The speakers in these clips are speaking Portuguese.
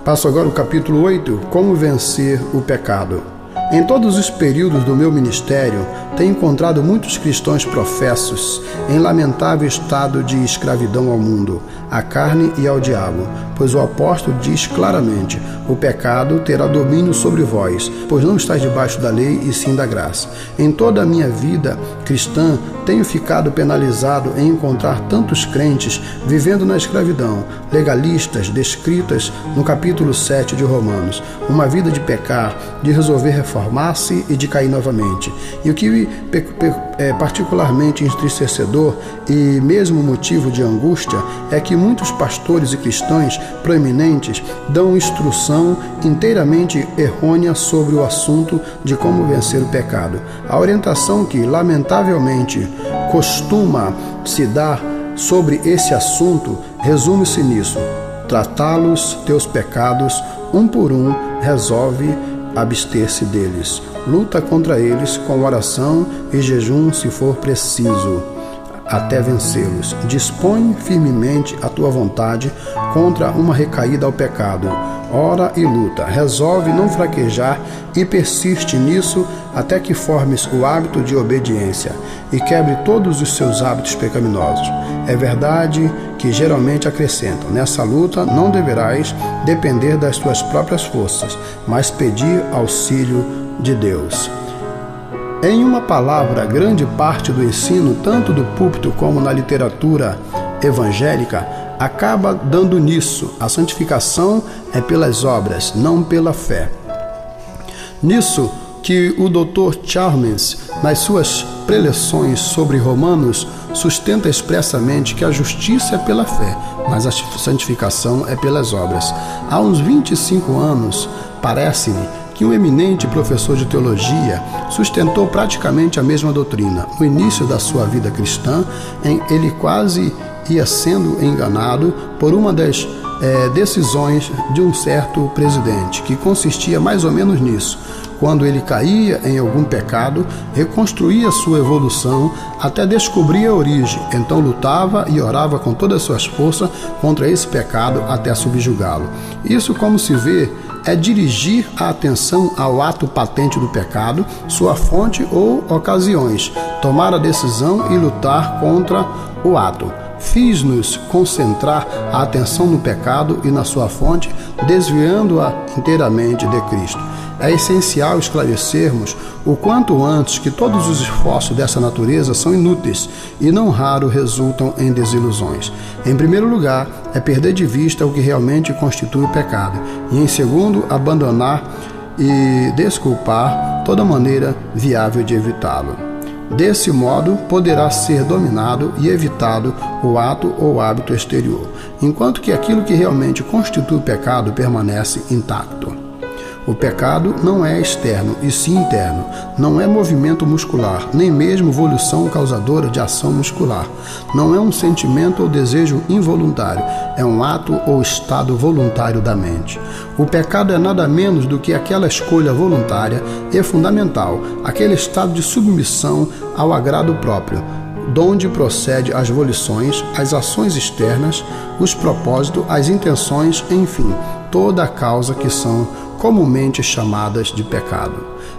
Passo agora o capítulo 8, Como vencer o pecado. Em todos os períodos do meu ministério, tenho encontrado muitos cristãos professos em lamentável estado de escravidão ao mundo, à carne e ao diabo, pois o apóstolo diz claramente: o pecado terá domínio sobre vós, pois não estáis debaixo da lei e sim da graça. Em toda a minha vida cristã, tenho ficado penalizado em encontrar tantos crentes vivendo na escravidão, legalistas, descritas no capítulo 7 de Romanos, uma vida de pecar, de resolver reformar-se e de cair novamente. E o que é particularmente entristecedor e mesmo motivo de angústia é que muitos pastores e cristãos proeminentes dão instrução inteiramente errônea sobre o assunto de como vencer o pecado. A orientação que, lamentavelmente, costuma se dar sobre esse assunto resume-se nisso: tratá-los, teus pecados, um por um, resolve abster-se deles. Luta contra eles com oração e jejum, se for preciso, até vencê-los. Dispõe firmemente a tua vontade contra uma recaída ao pecado. Ora e luta, resolve não fraquejar e persiste nisso até que formes o hábito de obediência e quebre todos os seus hábitos pecaminosos. É verdade que geralmente acrescentam: nessa luta não deverás depender das tuas próprias forças, mas pedir auxílio de Deus. Em uma palavra, grande parte do ensino, tanto do púlpito como na literatura evangélica, acaba dando nisso: a santificação é pelas obras, não pela fé. Nisso que o Dr. Chalmers, nas suas preleções sobre Romanos, sustenta expressamente que a justiça é pela fé, mas a santificação é pelas obras. Há uns 25 anos, parece-me, que um eminente professor de teologia sustentou praticamente a mesma doutrina. No início da sua vida cristã, ele quase ia sendo enganado por uma das decisões de um certo presidente, que consistia mais ou menos nisso: quando ele caía em algum pecado, reconstruía sua evolução até descobrir a origem, então lutava e orava com todas as suas forças contra esse pecado até subjugá-lo. Isso, como se vê, é dirigir a atenção ao ato patente do pecado, sua fonte ou ocasiões, tomar a decisão e lutar contra o ato. Fiz-nos concentrar a atenção no pecado e na sua fonte, desviando-a inteiramente de Cristo. É essencial esclarecermos o quanto antes que todos os esforços dessa natureza são inúteis e não raro resultam em desilusões. Em primeiro lugar, é perder de vista o que realmente constitui o pecado, e em segundo, abandonar e desculpar toda maneira viável de evitá-lo. Desse modo, poderá ser dominado e evitado o ato ou hábito exterior, enquanto que aquilo que realmente constitui o pecado permanece intacto. O pecado não é externo, e sim interno. Não é movimento muscular, nem mesmo evolução causadora de ação muscular. Não é um sentimento ou desejo involuntário, é um ato ou estado voluntário da mente. O pecado é nada menos do que aquela escolha voluntária e fundamental, aquele estado de submissão ao agrado próprio, donde procede as volições, as ações externas, os propósitos, as intenções, enfim, toda a causa que são comumente chamadas de pecado.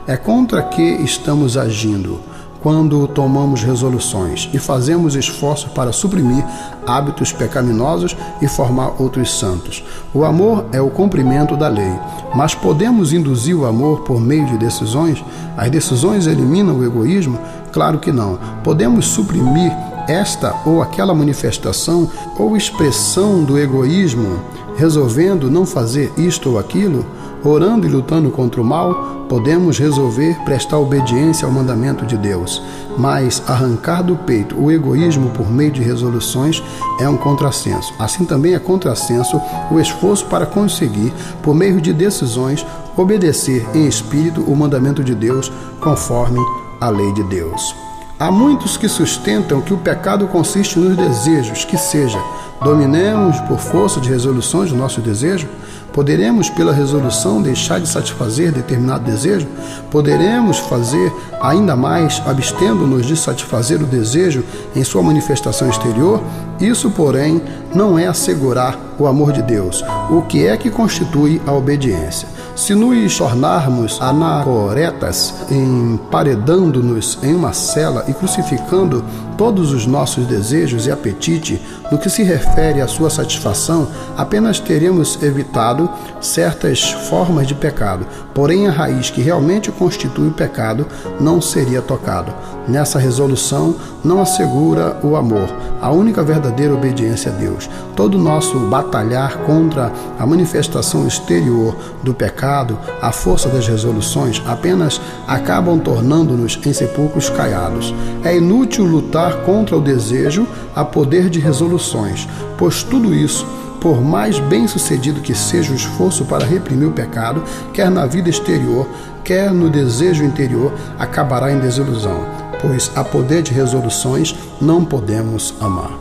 É contra que estamos agindo quando tomamos resoluções e fazemos esforços para suprimir hábitos pecaminosos e formar outros santos. O amor é o cumprimento da lei, mas podemos induzir o amor por meio de decisões? As decisões eliminam o egoísmo? Claro que não. Podemos suprimir esta ou aquela manifestação ou expressão do egoísmo, resolvendo não fazer isto ou aquilo? Orando e lutando contra o mal, podemos resolver prestar obediência ao mandamento de Deus. Mas arrancar do peito o egoísmo por meio de resoluções é um contrassenso. Assim também é contrassenso o esforço para conseguir, por meio de decisões, obedecer em espírito o mandamento de Deus conforme a lei de Deus. Há muitos que sustentam que o pecado consiste nos desejos, que seja, dominemos por força de resoluções o nosso desejo. Poderemos, pela resolução, deixar de satisfazer determinado desejo? Poderemos fazer ainda mais, abstendo-nos de satisfazer o desejo em sua manifestação exterior? Isso, porém, não é assegurar o amor de Deus. O que é que constitui a obediência? Se nos tornarmos anacoretas, emparedando-nos em uma cela e crucificando todos os nossos desejos e apetite no que se refere à sua satisfação, apenas teremos evitado certas formas de pecado, porém a raiz que realmente constitui o pecado não seria tocado. Nessa resolução não assegura o amor, a única verdadeira obediência a Deus. Todo nosso batalhar contra a manifestação exterior do pecado, a força das resoluções, apenas acabam tornando-nos em sepulcros caiados. É inútil lutar contra o desejo a poder de resoluções, pois tudo isso, por mais bem-sucedido que seja o esforço para reprimir o pecado, quer na vida exterior, quer no desejo interior, acabará em desilusão, pois a poder de resoluções não podemos amar.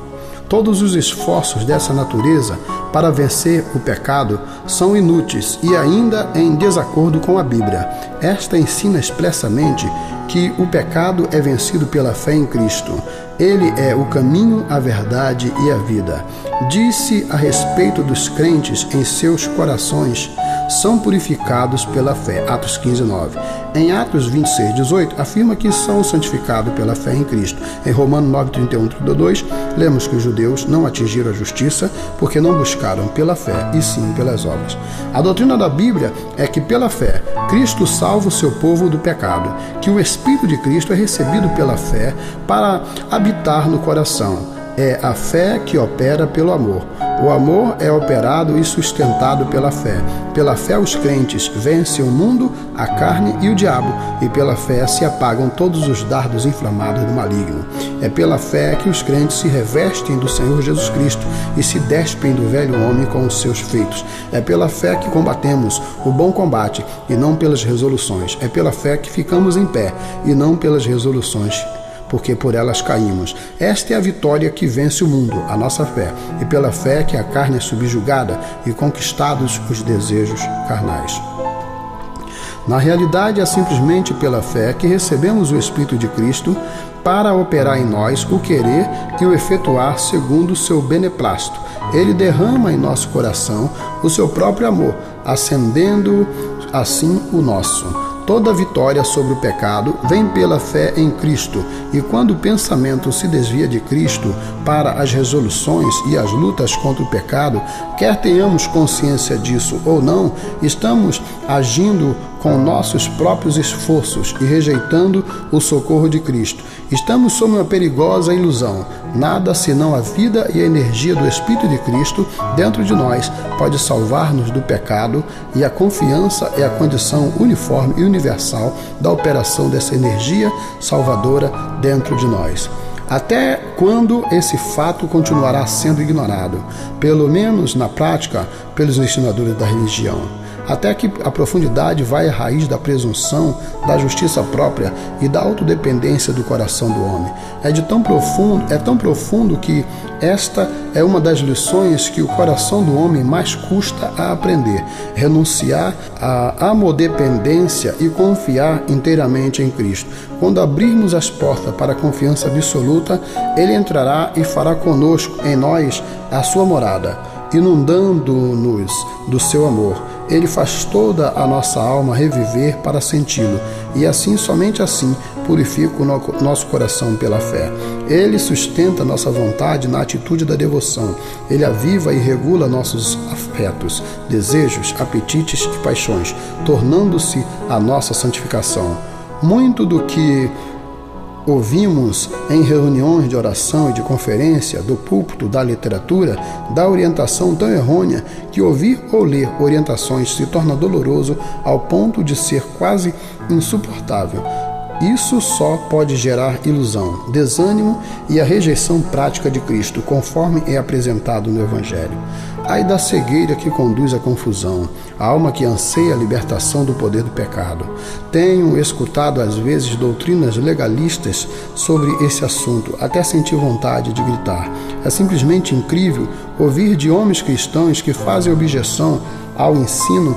Todos os esforços dessa natureza para vencer o pecado são inúteis e ainda em desacordo com a Bíblia. Esta ensina expressamente que o pecado é vencido pela fé em Cristo. Ele é o caminho, a verdade e a vida. Disse a respeito dos crentes em seus corações, são purificados pela fé. Atos 15:9. Em Atos 26:18, afirma que são santificados pela fé em Cristo. Em Romanos 9:31-32, lemos que os judeus não atingiram a justiça porque não buscaram pela fé, e sim pelas obras. A doutrina da Bíblia é que pela fé, Cristo salva o seu povo do pecado, que o Espírito de Cristo é recebido pela fé para habitar no coração. É a fé que opera pelo amor. O amor é operado e sustentado pela fé. Pela fé os crentes vencem o mundo, a carne e o diabo, e pela fé se apagam todos os dardos inflamados do maligno. É pela fé que os crentes se revestem do Senhor Jesus Cristo e se despem do velho homem com os seus feitos. É pela fé que combatemos o bom combate e não pelas resoluções. É pela fé que ficamos em pé e não pelas resoluções, porque por elas caímos. Esta é a vitória que vence o mundo, a nossa fé, e pela fé que a carne é subjugada e conquistados os desejos carnais. Na realidade, é simplesmente pela fé que recebemos o Espírito de Cristo para operar em nós o querer e o efetuar segundo o seu beneplácito. Ele derrama em nosso coração o seu próprio amor, acendendo assim o nosso. Toda vitória sobre o pecado vem pela fé em Cristo, e quando o pensamento se desvia de Cristo para as resoluções e as lutas contra o pecado, quer tenhamos consciência disso ou não, estamos agindo com nossos próprios esforços e rejeitando o socorro de Cristo. Estamos sob uma perigosa ilusão. Nada senão a vida e a energia do Espírito de Cristo dentro de nós pode salvar-nos do pecado, e a confiança é a condição uniforme e universal da operação dessa energia salvadora dentro de nós. Até quando esse fato continuará sendo ignorado, pelo menos na prática, pelos ensinadores da religião? Até que a profundidade vai à raiz da presunção, da justiça própria e da autodependência do coração do homem. É tão profundo que esta é uma das lições que o coração do homem mais custa a aprender: renunciar à amodependência e confiar inteiramente em Cristo. Quando abrirmos as portas para a confiança absoluta, Ele entrará e fará conosco, em nós, a sua morada, inundando-nos do seu amor. Ele faz toda a nossa alma reviver para senti-lo, e assim, somente assim, purifica o nosso coração pela fé. Ele sustenta nossa vontade na atitude da devoção. Ele aviva e regula nossos afetos, desejos, apetites e paixões, tornando-se a nossa santificação. Muito do que ouvimos em reuniões de oração e de conferência, do púlpito, da literatura, dá orientação tão errônea que ouvir ou ler orientações se torna doloroso ao ponto de ser quase insuportável. Isso só pode gerar ilusão, desânimo e a rejeição prática de Cristo, conforme é apresentado no Evangelho. Ai da cegueira que conduz à confusão, a alma que anseia a libertação do poder do pecado. Tenho escutado às vezes doutrinas legalistas sobre esse assunto, até sentir vontade de gritar. É simplesmente incrível ouvir de homens cristãos que fazem objeção ao ensino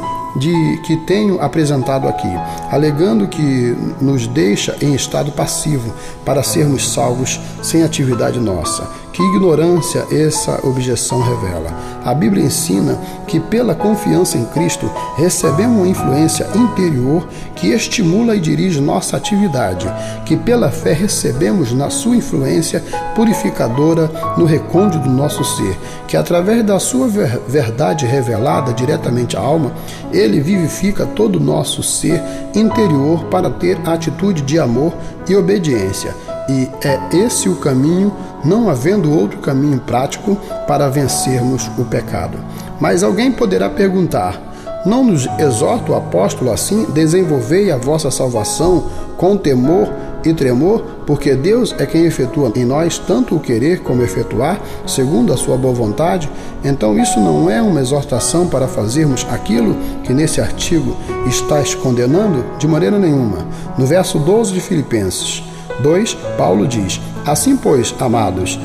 que tenho apresentado aqui, alegando que nos deixa em estado passivo para sermos salvos sem atividade nossa. Que ignorância essa objeção revela! A Bíblia ensina que pela confiança em Cristo recebemos uma influência interior que estimula e dirige nossa atividade, que pela fé recebemos na sua influência purificadora no recôndito do nosso ser, que através da sua verdade revelada diretamente à alma, ele vivifica todo o nosso ser interior para ter a atitude de amor e obediência. E é esse o caminho, não havendo outro caminho prático para vencermos o pecado. Mas alguém poderá perguntar: não nos exorta o apóstolo assim? Desenvolvei a vossa salvação com temor e tremor, porque Deus é quem efetua em nós tanto o querer como efetuar, segundo a sua boa vontade. Então isso não é uma exortação para fazermos aquilo que nesse artigo está condenando? De maneira nenhuma. No verso 12 de Filipenses 2, Paulo diz: Assim pois, amados,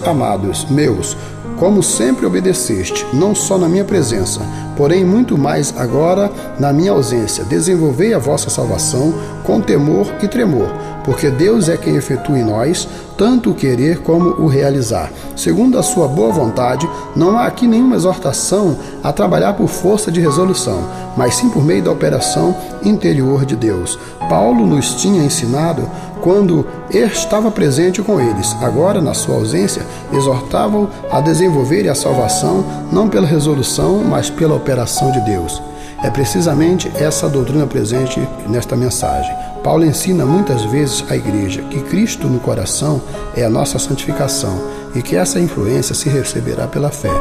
amados meus, como sempre obedeceste, não só na minha presença, porém muito mais agora na minha ausência, desenvolvei a vossa salvação com temor e tremor, porque Deus é quem efetua em nós tanto o querer como o realizar. Segundo a sua boa vontade, não há aqui nenhuma exortação a trabalhar por força de resolução, mas sim por meio da operação interior de Deus. Paulo nos tinha ensinado quando estava presente com eles. Agora, na sua ausência, exortava-o a desenvolver a salvação não pela resolução, mas pela operação de Deus. É precisamente essa doutrina presente nesta mensagem. Paulo ensina muitas vezes à igreja que Cristo no coração é a nossa santificação e que essa influência se receberá pela fé.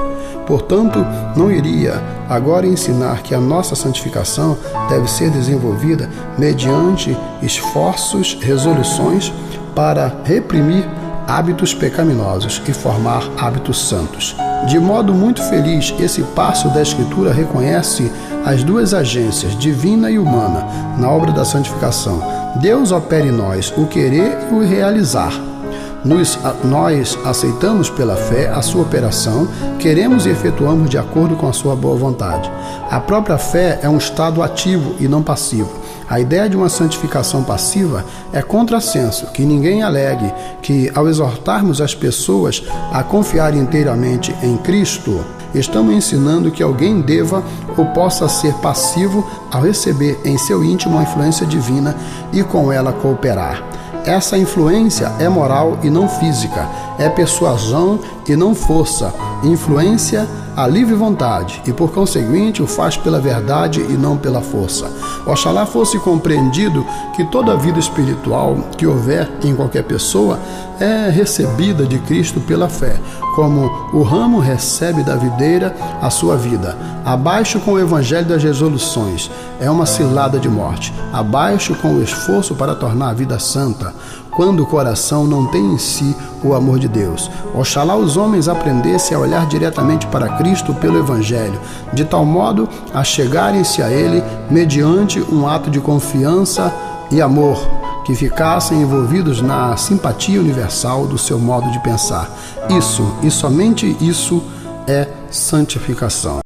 Portanto, não iria agora ensinar que a nossa santificação deve ser desenvolvida mediante esforços, resoluções para reprimir hábitos pecaminosos e formar hábitos santos. De modo muito feliz, esse passo da Escritura reconhece as duas agências, divina e humana, na obra da santificação. Deus opera em nós o querer e o realizar. Nós aceitamos pela fé a sua operação, queremos e efetuamos de acordo com a sua boa vontade. A própria fé é um estado ativo e não passivo. A ideia de uma santificação passiva é contrassenso, que ninguém alegue que, ao exortarmos as pessoas a confiar inteiramente em Cristo, estamos ensinando que alguém deva ou possa ser passivo ao receber em seu íntimo a influência divina e com ela cooperar. Essa influência é moral e não física, é persuasão e não força, influência a livre vontade e, por conseguinte, o faz pela verdade e não pela força. Oxalá fosse compreendido que toda a vida espiritual que houver em qualquer pessoa é recebida de Cristo pela fé, como o ramo recebe da videira a sua vida. Abaixo com o evangelho das resoluções, é uma cilada de morte. Abaixo com o esforço para tornar a vida santa, quando o coração não tem em si o amor de Deus. Oxalá os homens aprendessem a olhar diretamente para Cristo pelo Evangelho, de tal modo a chegarem-se a Ele mediante um ato de confiança e amor, que ficassem envolvidos na simpatia universal do seu modo de pensar. Isso, e somente isso, é santificação.